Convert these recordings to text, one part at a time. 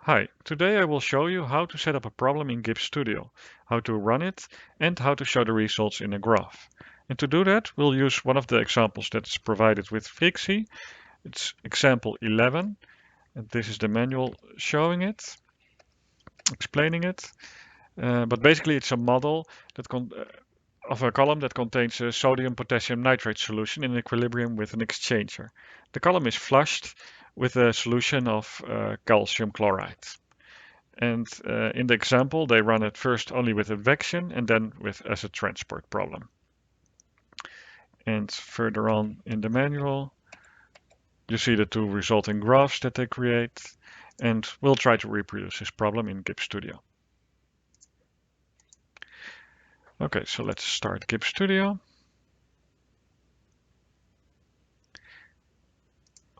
Hi, today I will show you how to set up a problem in GibbsStudio, how to run it, and how to show the results in a graph. And to do that, we'll use one of the examples that is provided with PHREEQC. It's example 11, and this is the manual showing it, explaining it. But basically, it's a model of a column that contains a sodium potassium nitrate solution in equilibrium with an exchanger. The column is flushed with a solution of calcium chloride. And in the example, they run it first only with advection and then with as a transport problem. And further on in the manual, you see the two resulting graphs that they create. And we'll try to reproduce this problem in GibbsStudio. Okay, so let's start GibbsStudio.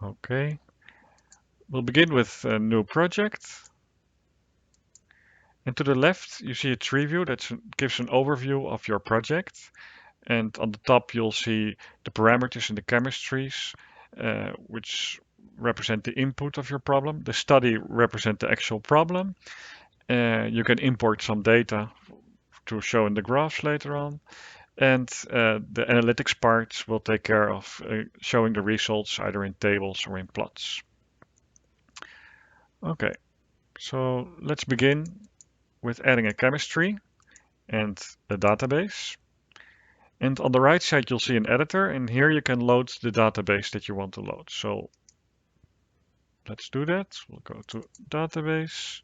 Okay, we'll begin with a new project. And to the left, you see a tree view that gives an overview of your project. And on the top, you'll see the parameters and the chemistries, which represent the input of your problem. The study represents the actual problem. You can import some data to show in the graphs later on. And the analytics parts will take care of showing the results either in tables or in plots. Okay, so let's begin with adding a chemistry and a database. And on the right side, you'll see an editor, and here you can load the database that you want to load. So let's do that. We'll go to database,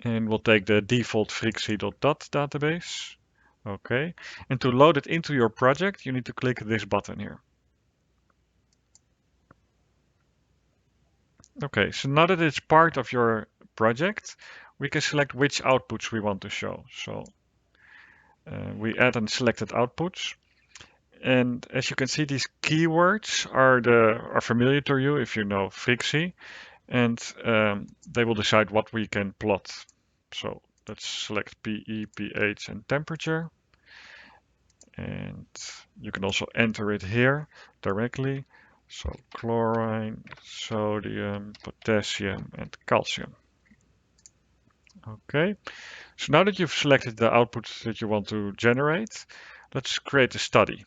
and we'll take the default PHREEQC.dat database. Okay, and to load it into your project, you need to click this button here. Okay, so now that it's part of your project, we can select which outputs we want to show. So we add and selected outputs. And as you can see, these keywords are familiar to you if you know PHREEQC, and they will decide what we can plot. So let's select PE, pH, and temperature. And you can also enter it here directly. So chlorine, sodium, potassium, and calcium. Okay, so now that you've selected the outputs that you want to generate, let's create a study.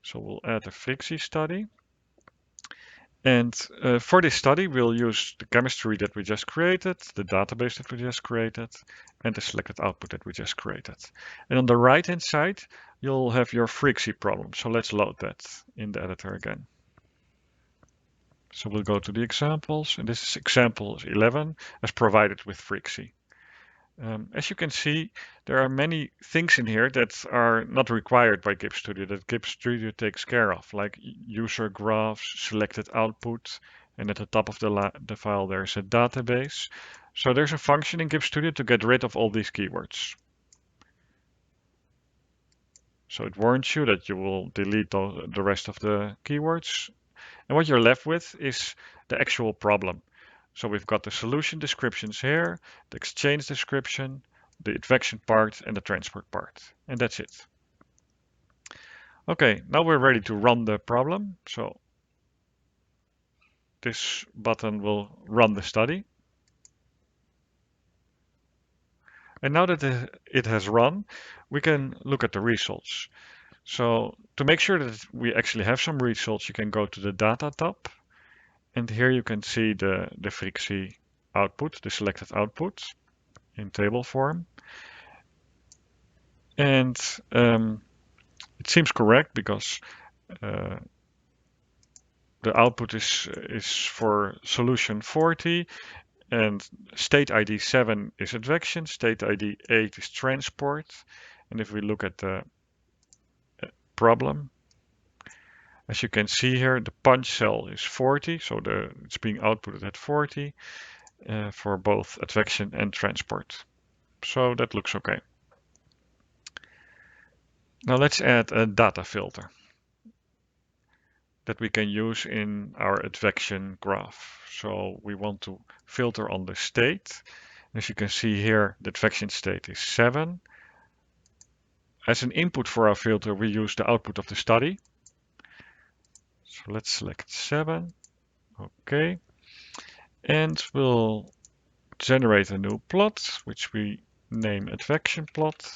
So we'll add a PHREEQC study. And for this study, we'll use the chemistry that we just created, the database that we just created, and the selected output that we just created. And on the right-hand side, you'll have your PHREEQC problem. So let's load that in the editor again. So we'll go to the examples, and this is example 11 as provided with PHREEQC. As you can see, there are many things in here that are not required by GibbsStudio, that GibbsStudio takes care of, like user graphs, selected output, and at the top of the file there's a database. So there's a function in GibbsStudio to get rid of all these keywords. So it warns you that you will delete the rest of the keywords. And what you're left with is the actual problem. So we've got the solution descriptions here, the exchange description, the advection part, and the transport part. And that's it. Okay, now we're ready to run the problem. So this button will run the study. And now that it has run, we can look at the results. So to make sure that we actually have some results, you can go to the Data tab. And here you can see the PHREEQC output, the selected output in table form. And it seems correct because the output is for solution 40, and state ID 7 is advection, state ID 8 is transport. And if we look at the problem, as you can see here, the punch cell is 40, so it's being outputted at 40 for both advection and transport. So that looks okay. Now let's add a data filter that we can use in our advection graph. So we want to filter on the state. As you can see here, the advection state is 7. As an input for our filter, we use the output of the study. So let's select 7. Okay. And we'll generate a new plot, which we name advection plot,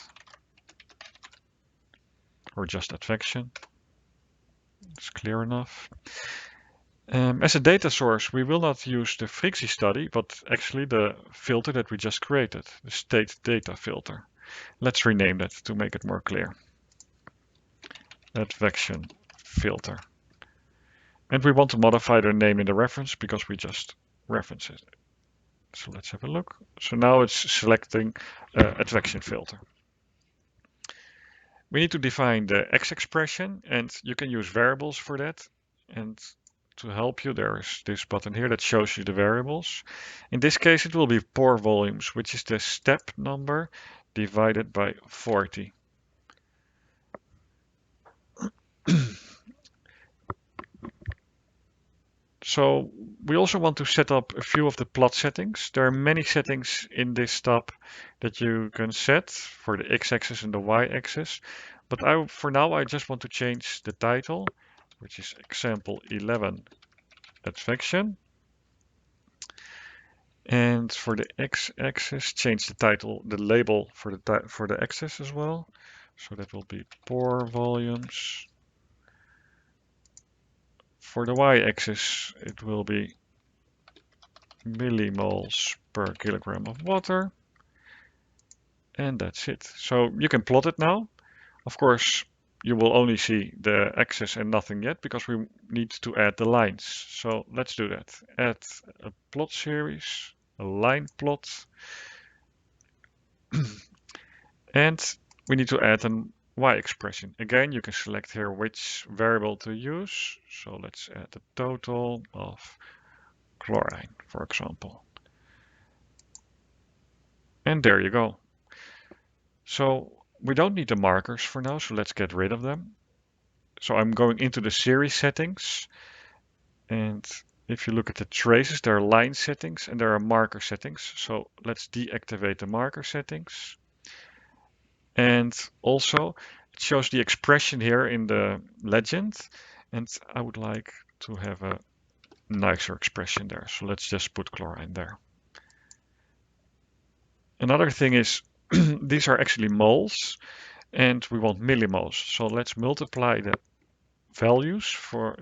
or just advection. It's clear enough. As a data source, we will not use the PHREEQC study, but actually the filter that we just created, the state data filter. Let's rename that to make it more clear. Advection filter. And we want to modify the name in the reference because we just reference it. So let's have a look. So now it's selecting advection filter. We need to define the X expression, and you can use variables for that. And to help you, there is this button here that shows you the variables. In this case, it will be pore volumes, which is the step number divided by 40. So we also want to set up a few of the plot settings. There are many settings in this tab that you can set for the x-axis and the y-axis. But for now, I just want to change the title, which is example 11 advection. And for the x-axis, change the title, the label for the axis as well. So that will be pore volumes. For the y-axis, it will be millimoles per kilogram of water. And that's it. So you can plot it now. Of course, you will only see the axis and nothing yet because we need to add the lines. So let's do that. Add a plot series, a line plot. And we need to add an y expression. Again, you can select here which variable to use. So let's add the total of chlorine, for example. And there you go. So we don't need the markers for now, so let's get rid of them. So I'm going into the series settings. And if you look at the traces, there are line settings and there are marker settings. So let's deactivate the marker settings. And also it shows the expression here in the legend. And I would like to have a nicer expression there. So let's just put chlorine there. Another thing is these are actually moles and we want millimoles. So let's multiply the values for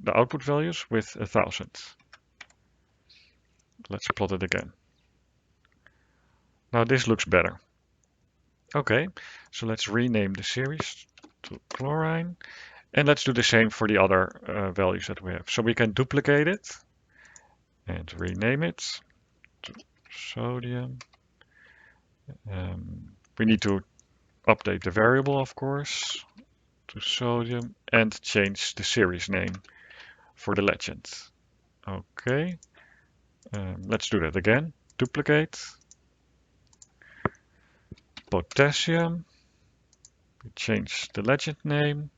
the output values with 1000. Let's plot it again. Now this looks better. Okay, so let's rename the series to chlorine. And let's do the same for the other values that we have. So we can duplicate it and rename it to sodium. We need to update the variable, of course, to sodium and change the series name for the legend. Okay, let's do that again. Duplicate. Potassium. We change the legend name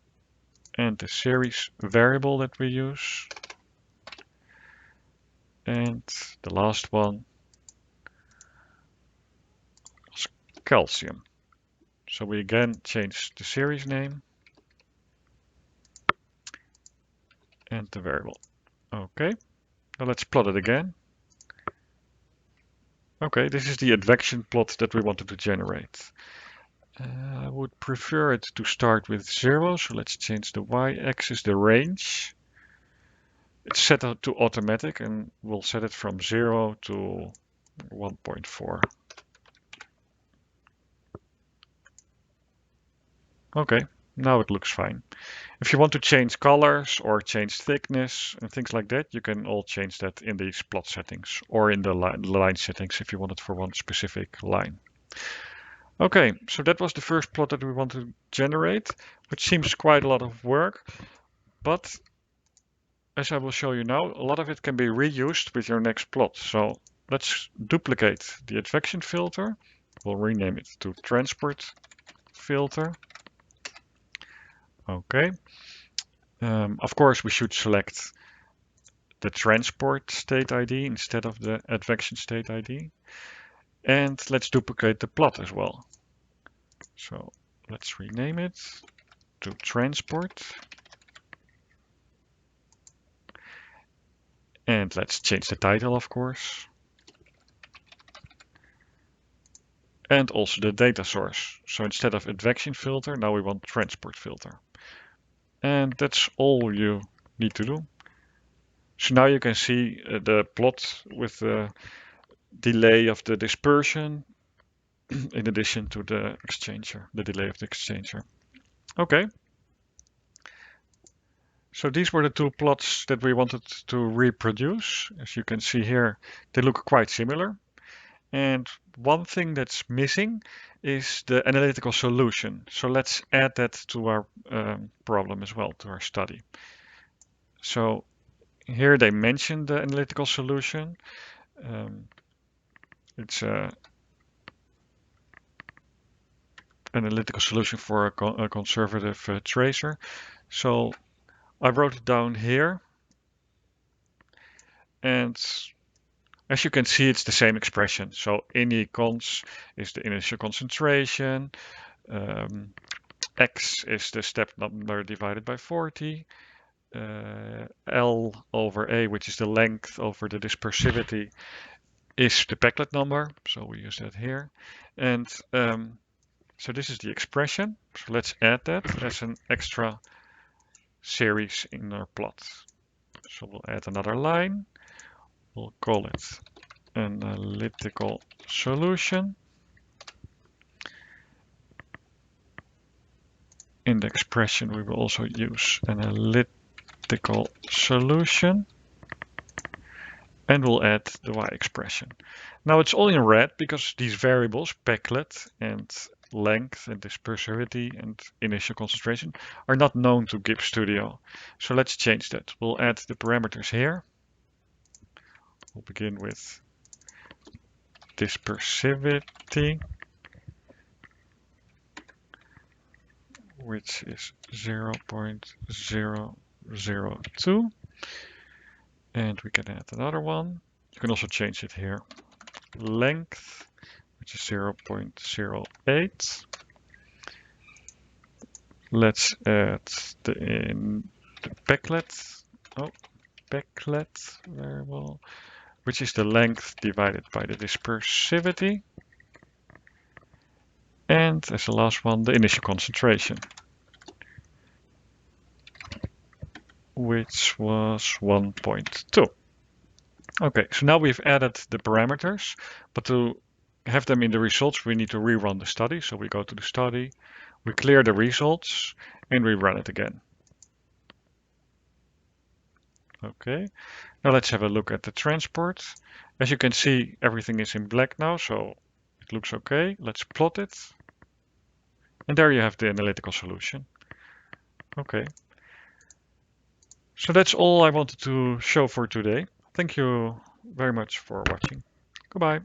and the series variable that we use. And the last one is calcium. So we again change the series name and the variable. Okay, now let's plot it again. Okay, this is the advection plot that we wanted to generate. I would prefer it to start with 0, so let's change the y-axis, the range. It's set to automatic and we'll set it from 0 to 1.4. Okay, now it looks fine. If you want to change colors or change thickness and things like that, you can all change that in these plot settings or in the line settings if you want it for one specific line. Okay, so that was the first plot that we want to generate, which seems quite a lot of work, but as I will show you now, a lot of it can be reused with your next plot. So let's duplicate the advection filter. We'll rename it to transport filter. Okay. Of course, we should select the transport state ID instead of the advection state ID. And let's duplicate the plot as well. So let's rename it to transport. And And let's change the title, of course. And also the data source. So instead of advection filter, now we want transport filter. And that's all you need to do. So now you can see the plot with the delay of the dispersion in addition to the exchanger, the delay of the exchanger. Okay. So these were the two plots that we wanted to reproduce. As you can see here, they look quite similar. And one thing that's missing is the analytical solution. So let's add that to our problem as well, to our study. So here they mention the analytical solution. It's an analytical solution for a conservative tracer. So I wrote it down here. And as you can see, it's the same expression. So ini cons is the initial concentration. X is the step number divided by 40. L over A, which is the length over the dispersivity, is the Peclet number. So we use that here. And so this is the expression. So let's add that as an extra series in our plot. So we'll add another line. We'll call it analytical solution. In the expression, we will also use analytical solution. And we'll add the y expression. Now it's all in red because these variables, Peclet and length and dispersivity and initial concentration, are not known to GibbsStudio. So let's change that. We'll add the parameters here. We'll begin with dispersivity, which is 0.002. And we can add another one. You can also change it here. Length, which is 0.08. Let's add the Peclet. Peclet variable, which is the length divided by the dispersivity. And as the last one, the initial concentration, which was 1.2. Okay, so now we've added the parameters, but to have them in the results, we need to rerun the study. So we go to the study, we clear the results, and we run it again. Okay, now let's have a look at the transport. As you can see, everything is in black now, so it looks okay. Let's plot it. And there you have the analytical solution. Okay. So that's all I wanted to show for today. Thank you very much for watching. Goodbye.